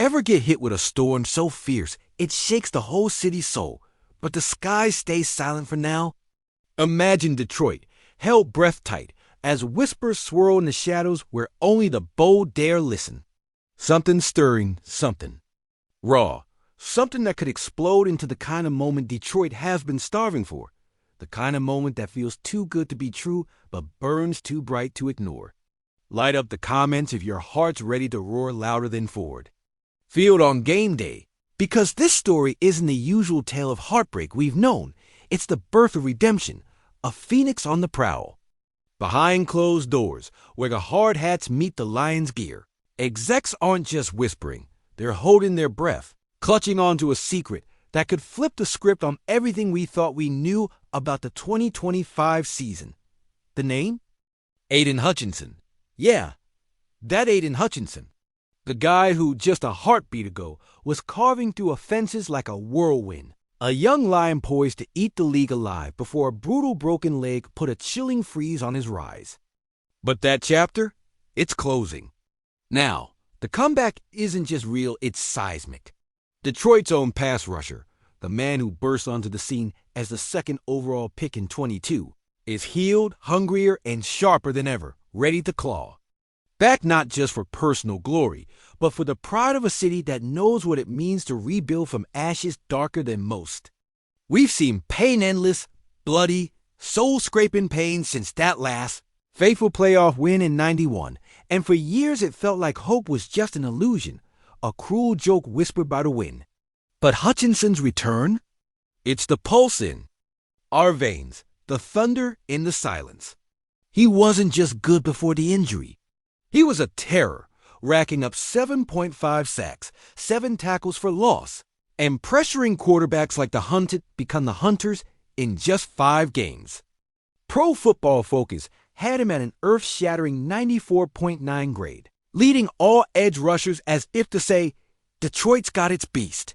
Ever get hit with a storm so fierce it shakes the whole city's soul, but the sky stays silent for now? Imagine Detroit, held breath tight, as whispers swirl in the shadows where only the bold dare listen. Something stirring, something raw, something that could explode into the kind of moment Detroit has been starving for, the kind of moment that feels too good to be true but burns too bright to ignore. Light up the comments if your heart's ready to roar louder than Ford. Feel it on game day, because this story isn't the usual tale of heartbreak we've known. It's the birth of redemption, a phoenix on the prowl. Behind closed doors, where the hard hats meet the lion's gear, execs aren't just whispering, they're holding their breath, clutching onto a secret that could flip the script on everything we thought we knew about the 2025 season. The name? Aidan Hutchinson. Yeah, that Aidan Hutchinson. The guy who, just a heartbeat ago, was carving through offenses like a whirlwind. A young lion poised to eat the league alive before a brutal broken leg put a chilling freeze on his rise. But that chapter? It's closing. Now, the comeback isn't just real, it's seismic. Detroit's own pass rusher, the man who burst onto the scene as the second overall pick in 22, is healed, hungrier, and sharper than ever, ready to claw. Back not just for personal glory, but for the pride of a city that knows what it means to rebuild from ashes darker than most. We've seen pain endless, bloody, soul-scraping pain since that last faithful playoff win in 91, and for years it felt like hope was just an illusion, a cruel joke whispered by the wind. But Hutchinson's return? It's the pulse in our veins, the thunder in the silence. He wasn't just good before the injury. He was a terror, racking up 7.5 sacks, 7 tackles for loss, and pressuring quarterbacks like the hunted become the hunters in just 5 games. Pro Football Focus had him at an earth-shattering 94.9 grade, leading all edge rushers as if to say, Detroit's got its beast.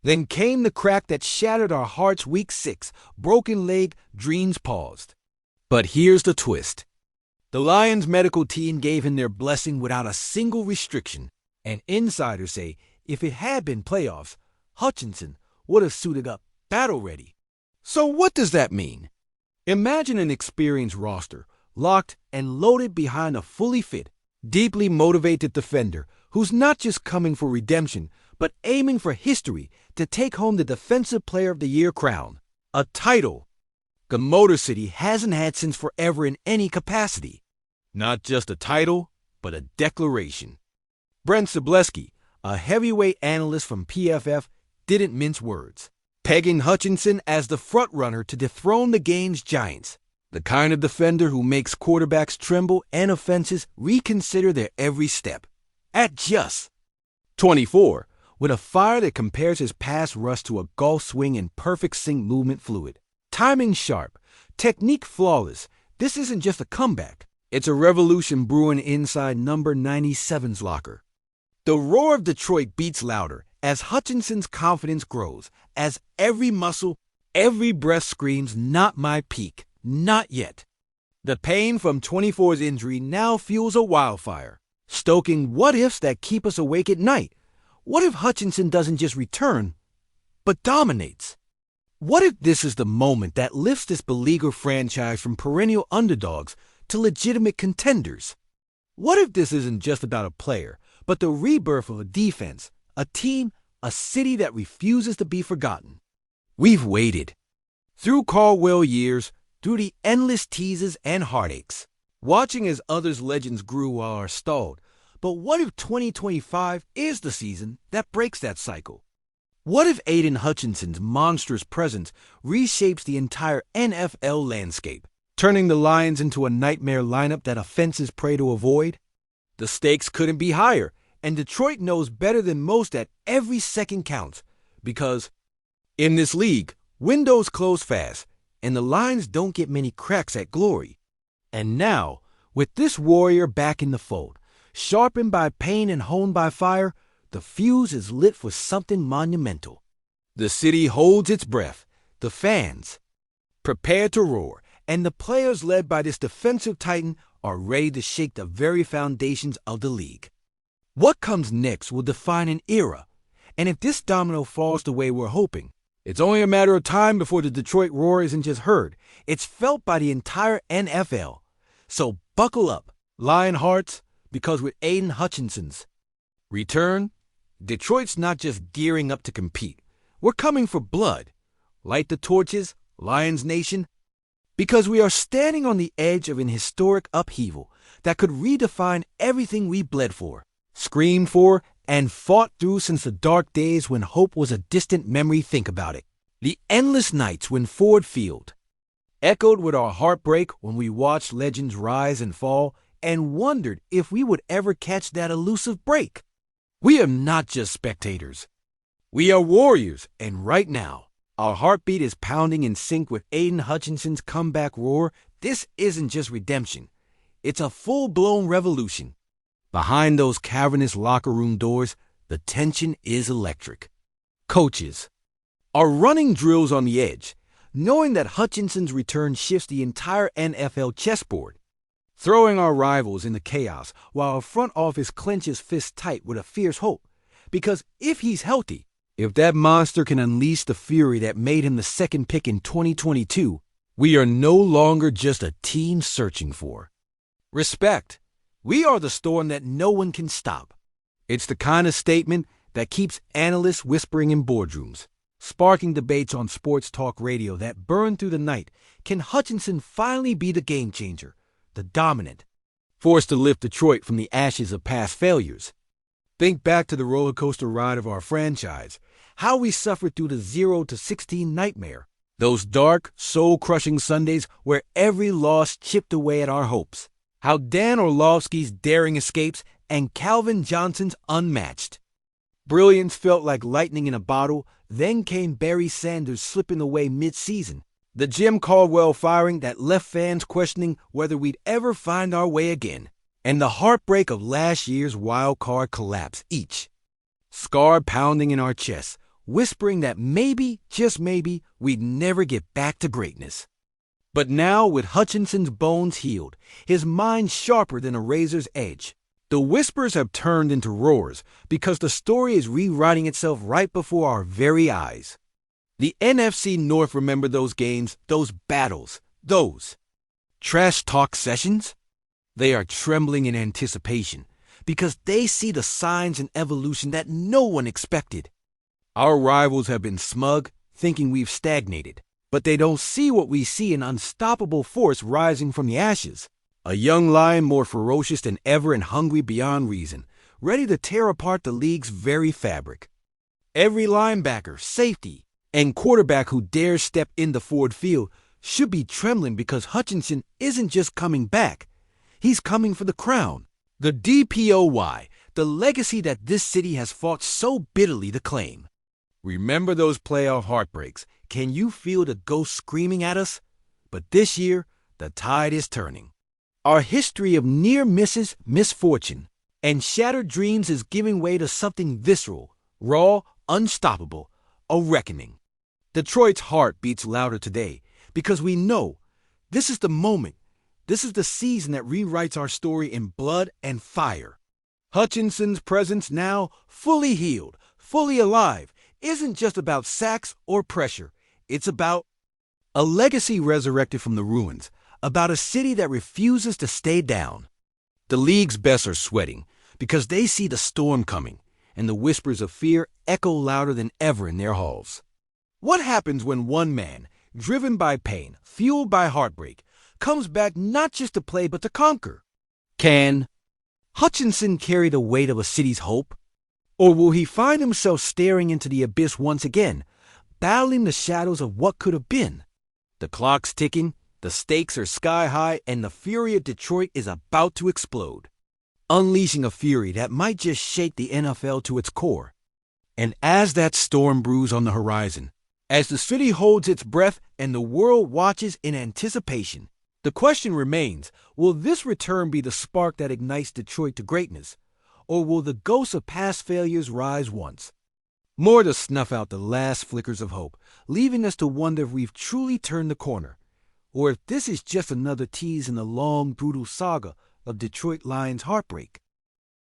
Then came the crack that shattered our hearts week 6, broken leg, dreams paused. But here's the twist. The Lions medical team gave him their blessing without a single restriction, and insiders say if it had been playoffs, Hutchinson would have suited up battle-ready. So what does that mean? Imagine an experienced roster, locked and loaded behind a fully fit, deeply motivated defender who's not just coming for redemption, but aiming for history to take home the Defensive Player of the Year crown, a title the Motor City hasn't had since forever in any capacity. Not just a title, but a declaration. Brent Sobleski, a heavyweight analyst from PFF, didn't mince words, pegging Hutchinson as the frontrunner to dethrone the game's giants, the kind of defender who makes quarterbacks tremble and offenses reconsider their every step. At just 24, with a fire that compares his pass rush to a golf swing in perfect sync movement fluid. Timing sharp, technique flawless, this isn't just a comeback. It's a revolution brewing inside number 97's locker. The roar of Detroit beats louder as Hutchinson's confidence grows, as every muscle, every breath screams, not my peak, not yet. The pain from 24's injury now fuels a wildfire, stoking what-ifs that keep us awake at night. What if Hutchinson doesn't just return, but dominates? What if this is the moment that lifts this beleaguered franchise from perennial underdogs to legitimate contenders? What if this isn't just about a player, but the rebirth of a defense, a team, a city that refuses to be forgotten? We've waited. Through Caldwell years, through the endless teases and heartaches, watching as others' legends grew while ours stalled. But what if 2025 is the season that breaks that cycle? What if Aidan Hutchinson's monstrous presence reshapes the entire NFL landscape, turning the Lions into a nightmare lineup that offenses pray to avoid? The stakes couldn't be higher, and Detroit knows better than most that every second counts, because in this league, windows close fast, and the Lions don't get many cracks at glory. And now, with this warrior back in the fold, sharpened by pain and honed by fire, the fuse is lit for something monumental. The city holds its breath, the fans prepare to roar, and the players led by this defensive titan are ready to shake the very foundations of the league. What comes next will define an era, and if this domino falls the way we're hoping, it's only a matter of time before the Detroit roar isn't just heard, it's felt by the entire NFL. So buckle up, Lionhearts, because with Aidan Hutchinson's return, Detroit's not just gearing up to compete. We're coming for blood. Light the torches, Lions Nation, because we are standing on the edge of an historic upheaval that could redefine everything we bled for, screamed for, and fought through since the dark days when hope was a distant memory. Think about it. The endless nights when Ford Field echoed with our heartbreak when we watched legends rise and fall and wondered if we would ever catch that elusive break. We are not just spectators. We are warriors, and right now, our heartbeat is pounding in sync with Aidan Hutchinson's comeback roar. This isn't just redemption. It's a full-blown revolution. Behind those cavernous locker room doors, the tension is electric. Coaches are running drills on the edge, knowing that Hutchinson's return shifts the entire NFL chessboard, throwing our rivals into chaos while our front office clenches fists tight with a fierce hope. Because if he's healthy, if that monster can unleash the fury that made him the second pick in 2022, we are no longer just a team searching for respect. We are the storm that no one can stop. It's the kind of statement that keeps analysts whispering in boardrooms, sparking debates on sports talk radio that burn through the night. Can Hutchinson finally be the game changer, the dominant force to lift Detroit from the ashes of past failures? Think back to the roller coaster ride of our franchise, how we suffered through the 0-16 nightmare, those dark, soul-crushing Sundays where every loss chipped away at our hopes, how Dan Orlovsky's daring escapes and Calvin Johnson's unmatched brilliance felt like lightning in a bottle. Then came Barry Sanders slipping away mid-season, the Jim Caldwell firing that left fans questioning whether we'd ever find our way again, and the heartbreak of last year's wild card collapse, each scar pounding in our chests, whispering that maybe, just maybe, we'd never get back to greatness. But now, with Hutchinson's bones healed, his mind sharper than a razor's edge, the whispers have turned into roars because the story is rewriting itself right before our very eyes. The NFC North remember those games, those battles, those trash talk sessions? They are trembling in anticipation because they see the signs and evolution that no one expected. Our rivals have been smug, thinking we've stagnated, but they don't see what we see: an unstoppable force rising from the ashes. A young lion more ferocious than ever and hungry beyond reason, ready to tear apart the league's very fabric. Every linebacker, safety, and quarterback who dares step into Ford Field should be trembling because Hutchinson isn't just coming back. He's coming for the crown, the DPOY, the legacy that this city has fought so bitterly to claim. Remember those playoff heartbreaks? Can you feel the ghost screaming at us? But this year, the tide is turning. Our history of near misses, misfortune, and shattered dreams is giving way to something visceral, raw, unstoppable, a reckoning. Detroit's heart beats louder today because we know this is the moment, this is the season that rewrites our story in blood and fire. Hutchinson's presence now, fully healed, fully alive, isn't just about sacks or pressure. It's about a legacy resurrected from the ruins, about a city that refuses to stay down. The league's best are sweating because they see the storm coming, and the whispers of fear echo louder than ever in their halls. What happens when one man, driven by pain, fueled by heartbreak, comes back not just to play but to conquer? Can Hutchinson carry the weight of a city's hope? Or will he find himself staring into the abyss once again, battling the shadows of what could have been? The clock's ticking, the stakes are sky high, and the fury of Detroit is about to explode, unleashing a fury that might just shake the NFL to its core. And as that storm brews on the horizon, as the city holds its breath and the world watches in anticipation, the question remains, will this return be the spark that ignites Detroit to greatness? Or will the ghosts of past failures rise once more to snuff out the last flickers of hope, leaving us to wonder if we've truly turned the corner, or if this is just another tease in the long, brutal saga of Detroit Lions heartbreak?